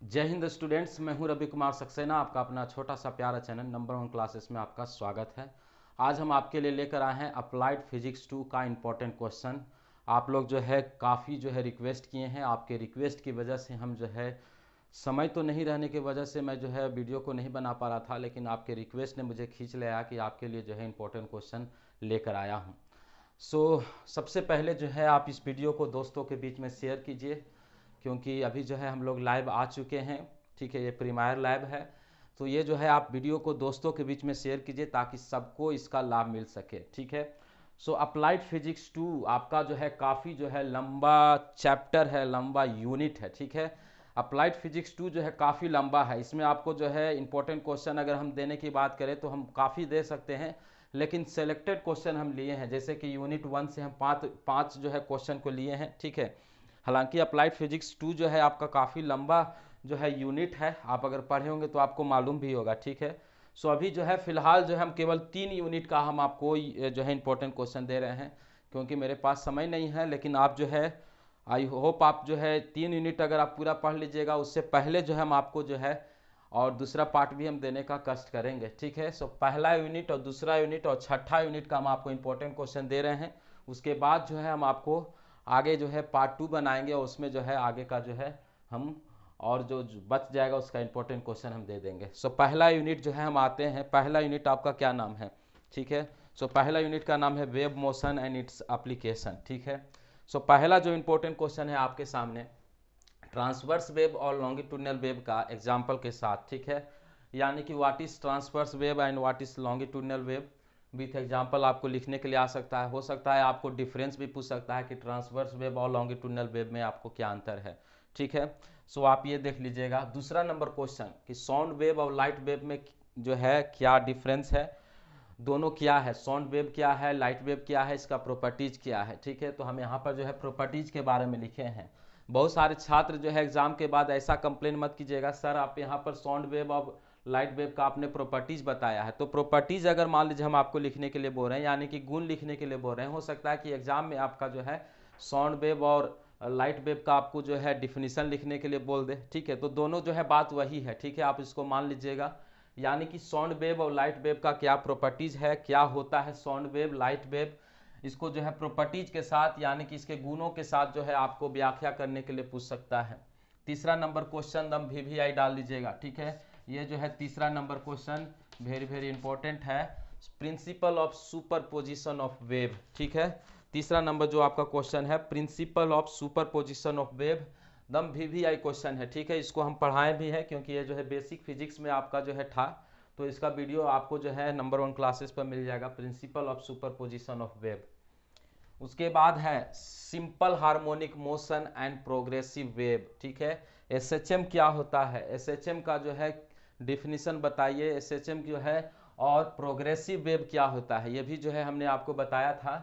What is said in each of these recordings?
जय हिंद स्टूडेंट्स, मैं हूं रवि कुमार सक्सेना। आपका अपना छोटा सा प्यारा चैनल नंबर 1 क्लासेस में आपका स्वागत है। आज हम आपके लिए लेकर आए हैं अप्लाइड फिजिक्स 2 का इम्पोर्टेंट क्वेश्चन। आप लोग जो है काफ़ी रिक्वेस्ट किए हैं। आपके रिक्वेस्ट की वजह से हम समय तो नहीं रहने की वजह से मैं वीडियो को नहीं बना पा रहा था, लेकिन आपके रिक्वेस्ट ने मुझे खींच लिया कि आपके लिए इम्पोर्टेंट क्वेश्चन लेकर आया हूँ। सबसे पहले आप इस वीडियो को दोस्तों के बीच में शेयर कीजिए, क्योंकि अभी हम लोग लाइव आ चुके हैं। ठीक है, ये प्रीमियर लाइव है, तो ये आप वीडियो को दोस्तों के बीच में शेयर कीजिए ताकि सबको इसका लाभ मिल सके। ठीक है, अप्लाइड फिजिक्स 2 आपका काफ़ी लंबा चैप्टर है, लंबा यूनिट है। ठीक है, अप्लाइड फिजिक्स 2 काफ़ी लंबा है। इसमें आपको इंपॉर्टेंट क्वेश्चन अगर हम देने की बात करें तो हम काफ़ी दे सकते हैं, लेकिन सेलेक्टेड क्वेश्चन हम लिए हैं। जैसे कि यूनिट 1 से हम पाँच क्वेश्चन को लिए हैं। ठीक है, हालांकि अप्लाइड फिजिक्स 2 आपका काफ़ी लंबा यूनिट है। आप अगर पढ़े होंगे तो आपको मालूम भी होगा। ठीक है, अभी फिलहाल हम केवल 3 यूनिट का हम आपको इंपॉर्टेंट क्वेश्चन दे रहे हैं, क्योंकि मेरे पास समय नहीं है। लेकिन आप आई होप आप 3 यूनिट अगर आप पूरा पढ़ लीजिएगा, उससे पहले हम आपको और दूसरा पार्ट भी हम देने का कष्ट करेंगे। ठीक है, पहला यूनिट और दूसरा यूनिट और छठा यूनिट का हम आपको इंपॉर्टेंट क्वेश्चन दे रहे हैं। उसके बाद हम आपको आगे पार्ट 2 बनाएंगे, और उसमें आगे का हम और जो बच जाएगा उसका इंपॉर्टेंट क्वेश्चन हम दे देंगे। पहला यूनिट हम आते हैं। पहला यूनिट आपका क्या नाम है? ठीक है, पहला यूनिट का नाम है web motion and its application. ठीक है, पहला जो इंपॉर्टेंट क्वेश्चन है आपके सामने, ट्रांसवर्स वेब और लॉन्गिट्यूडनल वेब का एग्जाम्पल के साथ। ठीक है, यानी कि what is transverse web and what is longitudinal web with example आपको लिखने के लिए आ सकता है। हो सकता है आपको डिफरेंस भी पूछ सकता है कि ट्रांसवर्स वेब और लॉन्गिट्यूडनल वेब में आपको क्या अंतर है। ठीक है, आप ये देख लीजिएगा। दूसरा नंबर क्वेश्चन कि साउंड वेब और लाइट वेब में क्या डिफरेंस है, दोनों क्या है, साउंड वेव क्या है, लाइट वेव क्या है, इसका प्रॉपर्टीज क्या है। ठीक है, तो हम यहाँ पर प्रॉपर्टीज के बारे में लिखे हैं। बहुत सारे छात्र एग्जाम के बाद ऐसा कंप्लेन मत कीजिएगा, सर आप यहाँ पर साउंड वेव और लाइट वेव का आपने प्रॉपर्टीज बताया है। तो प्रॉपर्टीज अगर मान लीजिए हम आपको लिखने के लिए बोल रहे हैं, यानी कि गुण लिखने के लिए बोल रहे हैं, हो सकता है कि एग्जाम में आपका साउंड वेव और लाइट वेव का आपको डिफिनीशन लिखने के लिए बोल दे। ठीक है, तो दोनों बात वही है। ठीक है, आप इसको मान लीजिएगा, यानी कि साउंड वेव और लाइट वेव का क्या प्रॉपर्टीज है, क्या होता है साउंड वेव लाइट वेव, इसको प्रॉपर्टीज के साथ यानी कि इसके गुणों के साथ आपको व्याख्या करने के लिए पूछ सकता है। तीसरा नंबर क्वेश्चन दम VVI डाल लीजिएगा। ठीक है, ये तीसरा number question very very important है, principle of superposition of wave. ठीक है, तीसरा नंबर जो आपका क्वेश्चन है, principle of superposition of wave, दम VVI क्वेश्चन है। ठीक है, इसको हम पढ़ाए भी हैं, क्योंकि ये बेसिक फिजिक्स में आपका था, तो इसका वीडियो आपको नंबर 1 क्लासेस पर मिल जाएगा, principal of superposition of wave. उसके बाद है simple harmonic motion and progressive wave. ठीक है, SHM क्या होता है, SHM का डिफिनीशन बताइए, SHM और प्रोग्रेसिव वेव क्या होता है, ये भी हमने आपको बताया था।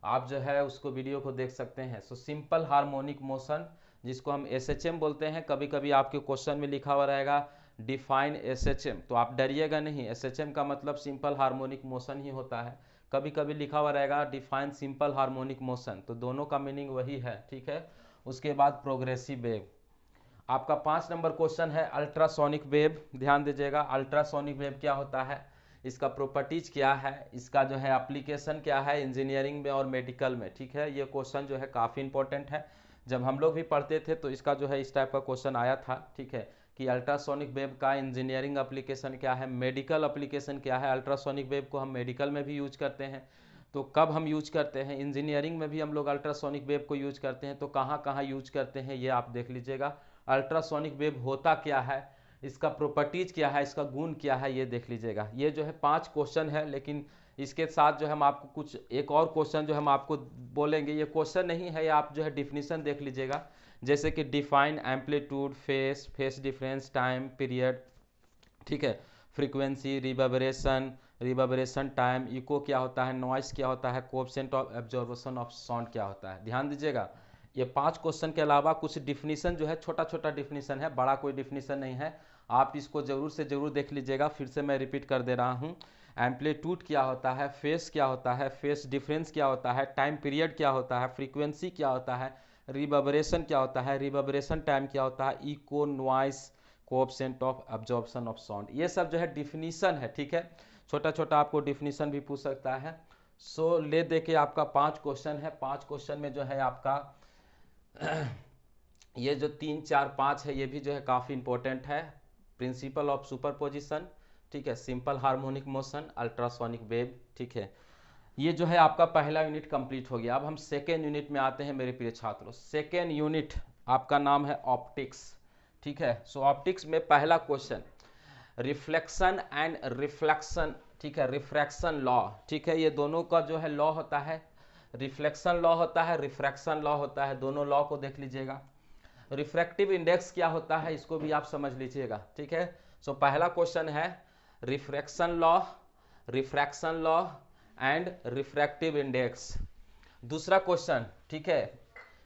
आप उसको वीडियो को देख सकते हैं। सिंपल हार्मोनिक मोशन, जिसको हम SHM बोलते हैं, कभी कभी आपके क्वेश्चन में लिखा हुआ रहेगा डिफाइन SHM, तो आप डरिएगा नहीं, SHM का मतलब सिंपल हार्मोनिक मोशन ही होता है। कभी कभी लिखा हुआ रहेगा डिफाइन सिंपल हार्मोनिक मोशन, तो दोनों का मीनिंग वही है। ठीक है, उसके बाद प्रोग्रेसिव वेव। आपका 5 नंबर क्वेश्चन है अल्ट्रासोनिक वेव। ध्यान दीजिएगा, अल्ट्रासोनिक वेव क्या होता है, इसका प्रॉपर्टीज क्या है, इसका एप्लीकेशन क्या है इंजीनियरिंग में और मेडिकल में। ठीक है, ये क्वेश्चन काफ़ी इंपॉर्टेंट है। जब हम लोग भी पढ़ते थे तो इसका इस टाइप का क्वेश्चन आया था। ठीक है, कि अल्ट्रासोनिक वेव का इंजीनियरिंग एप्लीकेशन क्या है, मेडिकल एप्लीकेशन क्या है। अल्ट्रासोनिक वेव को हम मेडिकल में भी यूज करते हैं, तो कब हम यूज करते हैं, इंजीनियरिंग में भी हम लोग अल्ट्रासोनिक वेव को यूज करते हैं, तो कहाँ कहाँ यूज करते हैं ये आप देख लीजिएगा। अल्ट्रासोनिक वेव होता क्या है, इसका प्रॉपर्टीज क्या है, इसका गुण क्या है, ये देख लीजिएगा। ये 5 क्वेश्चन है, लेकिन इसके साथ हम आपको कुछ एक और क्वेश्चन हम आपको बोलेंगे। ये क्वेश्चन नहीं है, ये आप डिफिनीशन देख लीजिएगा। जैसे कि define amplitude, face, phase difference, time period. ठीक है, फ्रीक्वेंसी, रिवर्बरेशन टाइम, इको क्या होता है, नॉइस क्या होता है, coefficient of absorption of sound क्या होता है। ध्यान दीजिएगा, ये 5 क्वेश्चन के अलावा कुछ डिफिनीशन छोटा छोटा डिफिनीशन है, बड़ा कोई डिफिनीशन नहीं है। आप इसको जरूर से जरूर देख लीजिएगा। फिर से मैं रिपीट कर दे रहा हूँ, एम्पलीट्यूड क्या होता है, फेस क्या होता है, फेस डिफरेंस क्या होता है, टाइम पीरियड क्या होता है, फ्रीक्वेंसी क्या होता है, रिवर्बरेशन क्या होता है, रिवर्बरेशन टाइम क्या होता है, echo, noise, coefficient of absorption of sound, ये सब जो है डिफिनीशन है, ठीक है। छोटा छोटा आपको डिफिनीशन भी पूछ सकता है। सो ले दे के आपका 5 क्वेश्चन है, 5 क्वेश्चन में जो है आपका ये जो 3 4 5 है ये भी जो है काफ़ी इंपॉर्टेंट है। प्रिंसिपल ऑफ सुपरपोजिशन, ठीक है, simple harmonic motion, ultrasonic wave, ठीक है। ये जो है आपका पहला यूनिट कंप्लीट हो गया। अब हम सेकेंड यूनिट में आते हैं मेरे प्रिय छात्रों। सेकेंड यूनिट आपका नाम है ऑप्टिक्स, ठीक है। सो ऑप्टिक्स में पहला क्वेश्चन रिफ्लेक्शन एंड रिफ्लेक्शन, ठीक है, रिफ्रैक्शन लॉ, ठीक है। ये दोनों का जो है लॉ होता है, रिफ्लेक्शन लॉ होता है, रिफ्रैक्शन लॉ होता है, दोनों लॉ को देख लीजिएगा। रिफ्रैक्टिव इंडेक्स क्या होता है इसको भी आप समझ लीजिएगा, ठीक है। सो पहला क्वेश्चन है refraction law, refraction law and refractive index. दूसरा क्वेश्चन, ठीक है,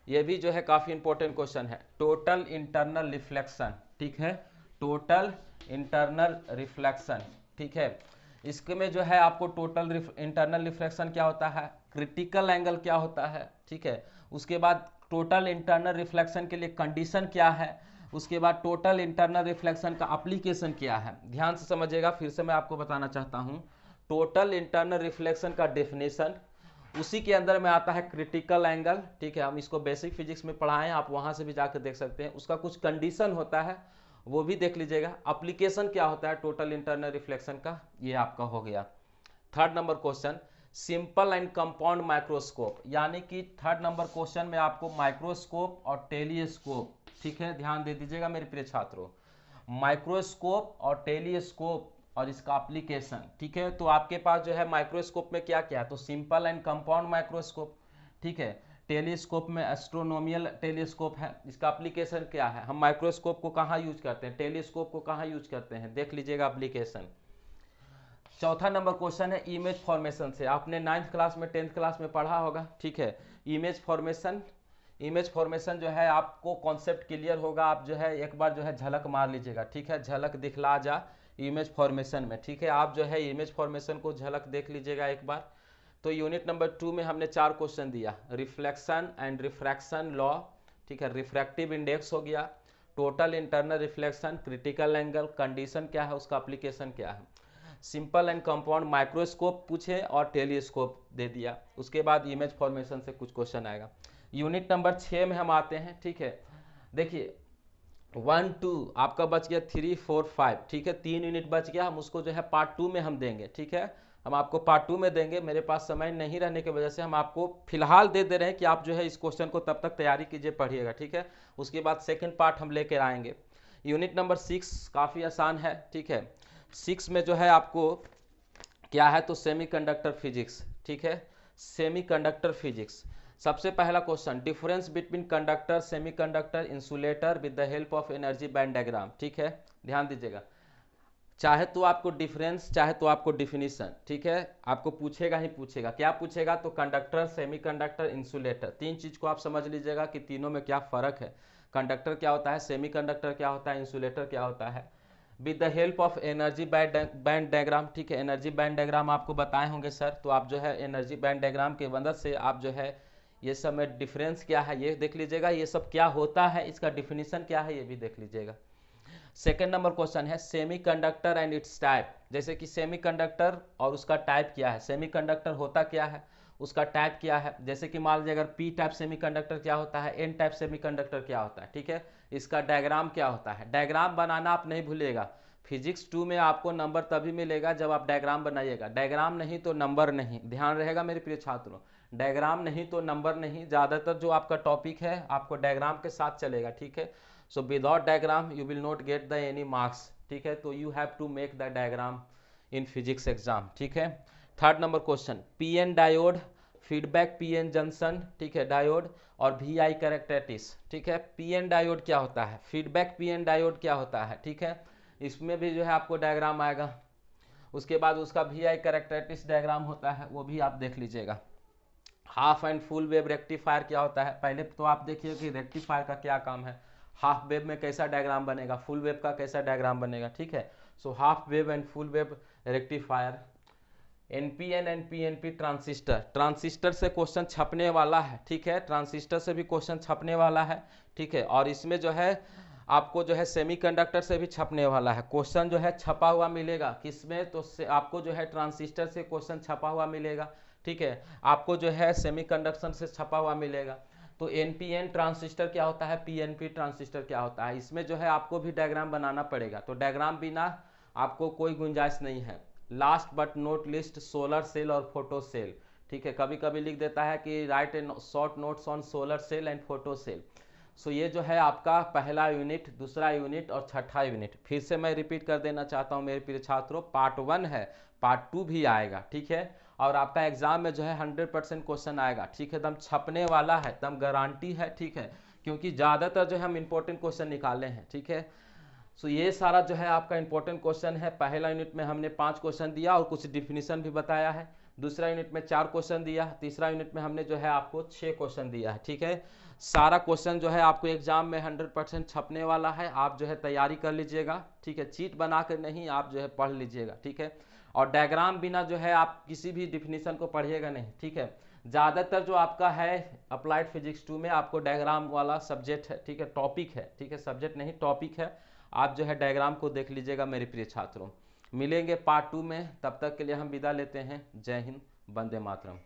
ये भी जो है काफी इंपॉर्टेंट क्वेश्चन है, टोटल इंटरनल रिफ्लेक्शन, ठीक है, टोटल इंटरनल रिफ्लेक्शन, ठीक है। इसके में जो है आपको टोटल इंटरनल रिफ्लेक्शन क्या होता है, क्रिटिकल एंगल क्या होता है, ठीक है। उसके बाद टोटल इंटरनल रिफ्लेक्शन के लिए कंडीशन क्या है, उसके बाद टोटल इंटरनल रिफ्लेक्शन का एप्लीकेशन क्या है। ध्यान से समझिएगा, फिर से मैं आपको बताना चाहता हूँ। टोटल इंटरनल रिफ्लेक्शन का डेफिनेशन, उसी के अंदर में आता है क्रिटिकल एंगल, ठीक है। हम इसको बेसिक फिजिक्स में पढ़ाएं, आप वहां से भी जाकर देख सकते हैं। उसका कुछ कंडीशन होता है, वो भी देख लीजिएगा। एप्लीकेशन क्या होता है टोटल इंटरनल रिफ्लेक्शन का, ये आपका हो गया। Third number question simple and compound microscope, यानी कि थर्ड नंबर क्वेश्चन में आपको माइक्रोस्कोप और टेलीस्कोप, ठीक है, ध्यान दे दीजिएगा मेरे प्रिय छात्रों। माइक्रोस्कोप और टेलीस्कोप और इसका एप्लीकेशन, ठीक है। तो आपके पास जो है माइक्रोस्कोप में क्या क्या है, तो सिंपल एंड कंपाउंड माइक्रोस्कोप, ठीक है। टेलीस्कोप में एस्ट्रोनोमियल टेलीस्कोप है, इसका एप्लीकेशन क्या है, हम माइक्रोस्कोप को कहाँ यूज करते हैं, टेलीस्कोप को कहाँ यूज करते हैं, देख लीजिएगा एप्लीकेशन। चौथा नंबर क्वेश्चन है इमेज फॉर्मेशन से, आपने 9th क्लास में 10th क्लास में पढ़ा होगा, ठीक है। इमेज फॉर्मेशन, इमेज फॉर्मेशन जो है आपको कॉन्सेप्ट क्लियर होगा, आप जो है एक बार जो है झलक मार लीजिएगा, ठीक है, झलक दिखला जा इमेज फॉर्मेशन में, ठीक है। आप जो है इमेज फॉर्मेशन को झलक देख लीजिएगा एक बार। तो यूनिट नंबर 2 में हमने 4 क्वेश्चन दिया, रिफ्लेक्शन एंड रिफ्रैक्शन लॉ, ठीक है, रिफ्रैक्टिव इंडेक्स हो गया, total internal reflection, critical angle, condition क्या है, उसका एप्लीकेशन क्या है, सिंपल एंड कंपाउंड माइक्रोस्कोप पूछे और टेलीस्कोप दे दिया। उसके बाद इमेज फॉर्मेशन से कुछ क्वेश्चन आएगा। यूनिट नंबर 6 में हम आते हैं, ठीक है। देखिए 1 2 आपका बच गया, 3 4 5, ठीक है, 3 यूनिट बच गया, हम उसको जो है पार्ट 2 में हम देंगे, ठीक है। हम आपको पार्ट 2 में देंगे, मेरे पास समय नहीं रहने की वजह से हम आपको फिलहाल दे रहे हैं कि आप जो है इस क्वेश्चन को तब तक तैयारी कीजिए, पढ़िएगा, ठीक है। उसके बाद सेकंड पार्ट हम लेकर आएंगे। यूनिट नंबर 6 काफ़ी आसान है, ठीक है। 6 में जो है आपको क्या है, तो सेमीकंडक्टर फिजिक्स, ठीक है, सेमीकंडक्टर फिजिक्स। सबसे पहला question difference between conductor, semiconductor, insulator with the help of energy band diagram, ठीक है, ध्यान दीजिएगा। चाहे तो आपको डिफरेंस, चाहे तो आपको डिफिनीशन, ठीक है, आपको पूछेगा ही पूछेगा। क्या पूछेगा, तो कंडक्टर, सेमीकंडक्टर, इंसुलेटर, 3 चीज को आप समझ लीजिएगा कि तीनों में क्या फर्क है। कंडक्टर क्या होता है, सेमीकंडक्टर क्या होता है, इंसुलेटर क्या होता है, with the help of energy band diagram, ठीक है। एनर्जी बैंड डायग्राम आपको बताए होंगे सर, तो आप जो है एनर्जी बैंड डायग्राम की मदद से आप जो है ये सब में डिफरेंस क्या है ये देख लीजिएगा, ये सब क्या होता है, इसका डिफिनीशन क्या है ये भी देख लीजिएगा। सेकेंड नंबर क्वेश्चन है सेमीकंडक्टर एंड इट्स टाइप, जैसे कि सेमीकंडक्टर और उसका टाइप क्या है, सेमीकंडक्टर होता क्या है, उसका टाइप क्या है। जैसे कि मान लीजिए अगर पी टाइप सेमीकंडक्टर क्या होता है, एन टाइप सेमीकंडक्टर क्या होता है, ठीक है, इसका डायग्राम क्या होता है। डायग्राम बनाना आप नहीं भूलिएगा, फिजिक्स 2 में आपको नंबर तभी मिलेगा जब आप डायग्राम बनाइएगा, डायग्राम नहीं तो नंबर नहीं, ध्यान रहेगा मेरे प्रिय छात्रों, डायग्राम नहीं तो नंबर नहीं। ज़्यादातर जो आपका टॉपिक है आपको डायग्राम के साथ चलेगा, ठीक है। So without diagram you will not get the any marks, ठीक है, तो you have to make the diagram in physics exam, ठीक है। Third number question PN diode, feedback PN junction, ठीक है, डायोड और वीआई कैरेक्टरिस्टिक्स, ठीक है। पीएन डायोड क्या होता है, फीडबैक पीएन डायोड क्या होता है, ठीक है, इसमें भी जो है आपको डायग्राम आएगा। उसके बाद उसका वीआई कैरेक्टरिस्टिक्स डायग्राम होता है, वो भी आप देख लीजिएगा। Half and full wave rectifier क्या होता है, पहले तो आप देखिए कि रेक्टिफायर का क्या काम है, हाफ वेव में कैसा डायग्राम बनेगा, फुल वेव का कैसा डायग्राम बनेगा, ठीक है। So half wave and full wave rectifier. NPN and PNP transistor, transistor से क्वेश्चन छपने वाला है, ठीक है, ट्रांजिस्टर से भी क्वेश्चन छपने वाला है, ठीक है। और इसमें जो है आपको जो है सेमीकंडक्टर से भी छपने वाला है क्वेश्चन, जो है छपा हुआ मिलेगा किसमें, तो आपको जो है ट्रांजिस्टर से क्वेश्चन छपा हुआ मिलेगा, ठीक है। आपको जो है सेमीकंडक्टर से छपा हुआ मिलेगा। तो एनपीएन ट्रांजिस्टर क्या होता है, पीएनपी ट्रांजिस्टर क्या होता है, इसमें जो है आपको भी डायग्राम बनाना पड़ेगा। तो डायग्राम बिना आपको कोई गुंजाइश नहीं है। Last but not least, solar cell और फोटो सेल, ठीक है। कभी कभी लिख देता है कि write a short notes on solar cell and photo cell. So ये जो है आपका पहला यूनिट, दूसरा यूनिट और छठा यूनिट। फिर से मैं रिपीट कर देना चाहता हूँ मेरे प्रिय छात्रों, पार्ट 1 है, पार्ट 2 भी आएगा, ठीक है। और आपका एग्जाम में जो है 100% क्वेश्चन आएगा, ठीक है। एकदम छपने वाला है, एकदम गारंटी है, ठीक है, क्योंकि ज़्यादातर जो है हम इंपॉर्टेंट क्वेश्चन निकाले हैं, ठीक है। सो ये सारा जो है आपका इंपॉर्टेंट क्वेश्चन है। पहला यूनिट में हमने 5 क्वेश्चन दिया और कुछ डिफिनीशन भी बताया है। दूसरा यूनिट में 4 क्वेश्चन दिया। तीसरा यूनिट में हमने जो है आपको 6 क्वेश्चन दिया है, ठीक है। सारा क्वेश्चन जो है आपको एग्जाम में 100% छपने वाला है। आप जो है तैयारी कर लीजिएगा, ठीक है। चीट बना कर नहीं, आप जो है पढ़ लीजिएगा, ठीक है। और डायग्राम बिना जो है आप किसी भी डिफिनीशन को पढ़िएगा नहीं, ठीक है। ज़्यादातर जो आपका है अप्लाइड फिजिक्स 2 में आपको डायग्राम वाला सब्जेक्ट है, ठीक है, टॉपिक है, ठीक है, सब्जेक्ट नहीं टॉपिक है। आप जो है डायग्राम को देख लीजिएगा मेरे प्रिय छात्रों। मिलेंगे पार्ट 2 में, तब तक के लिए हम विदा लेते हैं। जय हिंद, वंदे मातरम।